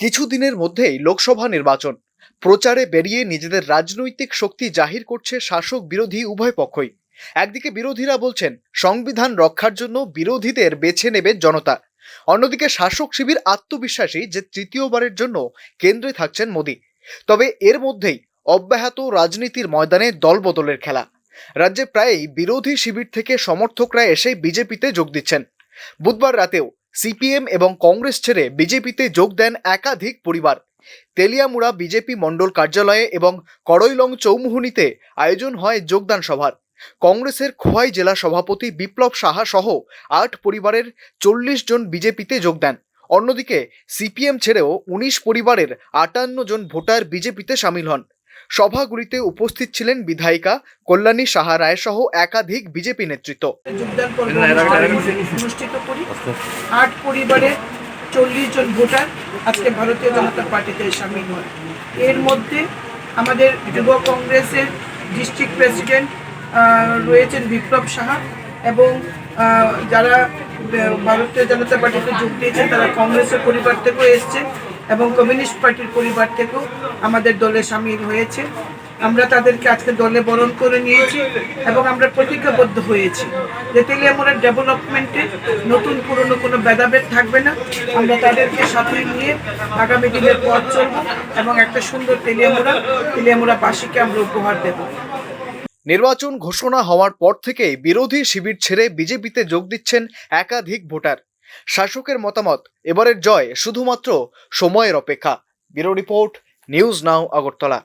কিছুদিনের মধ্যেই লোকসভা নির্বাচন। প্রচারে বেরিয়ে নিজেদের রাজনৈতিক শক্তি জাহির করছে শাসক বিরোধী উভয় পক্ষই। একদিকে বিরোধীরা বলছেন সংবিধান রক্ষার জন্য বিরোধীদের বেছে নেবে জনতা, অন্যদিকে শাসক শিবির আত্মবিশ্বাসী যে তৃতীয়বারের জন্য কেন্দ্রে থাকছেন মোদী। তবে এর মধ্যেই অব্যাহত রাজনীতির ময়দানে দলবদলের খেলা। রাজ্যে প্রায়ই বিরোধী শিবির থেকে সমর্থকরা এসে বিজেপিতে যোগ দিচ্ছেন। বুধবার রাতেও সিপিএম এবং কংগ্রেস ছেড়ে বিজেপিতে যোগ দেন একাধিক পরিবার। তেলিয়ামুড়া বিজেপি মণ্ডল কার্যালয়ে এবং করইলং চৌমুহনীতে আয়োজন হয় যোগদান সভার। কংগ্রেসের খোয়াই জেলা সভাপতি বিপ্লব সাহা সহ ৮ পরিবারের ৪০ জন বিজেপিতে যোগ দেন। অন্যদিকে সিপিএম ছেড়েও ১৯ পরিবারের ৫৮ জন ভোটার বিজেপিতে সামিল হন। সভাগুলিতে উপস্থিত ছিলেন বিধায়িকা কল্যাণী সাহা রায় সহ একাধিক বিজেপি নেতৃত্ব। যোগদান পর্ব অনুষ্ঠিত করি। ৮ পরিবারের ৪০ জন ভোটার আজকে ভারতীয় জনতা পার্টিতে সামিল হয়। এর মধ্যে আমাদের যুব কংগ্রেসের ডিস্ট্রিক্ট প্রেসিডেন্ট রয়েছেন বিপ্লব সাহা, এবং যারা ভারতীয় জনতা পার্টিতে যোগ দিয়েছেন তারা কংগ্রেসের পরিবার থেকেও এসছেন এবং কমিউনিস্ট পার্টির পরিবার থেকেও আমাদের দলে সামিল হয়েছে। আমরা তাদেরকে আজকে দলে বরণ করে নিয়েছি এবং আমরা প্রতিজ্ঞাবদ্ধ হয়েছি যে তেলিয়ামুড়ার ডেভেলপমেন্টে নতুন পুরনো কোনো ভেদাভেদ থাকবে না। আমরা তাদেরকে সাথে নিয়ে আগামী দিনের পথ চলব এবং একটা সুন্দর তেলিয়ামুড়াবাসীকে আমরা উপহার দেব। নির্বাচন ঘোষণা হওয়ার পর থেকেই বিরোধী শিবির ছেড়ে বিজেপিতে যোগ দিচ্ছেন একাধিক ভোটার। শাসকের মতামত, এবারের জয় শুধুমাত্র সময়ের অপেক্ষা। Bureau report, news now, Agartala.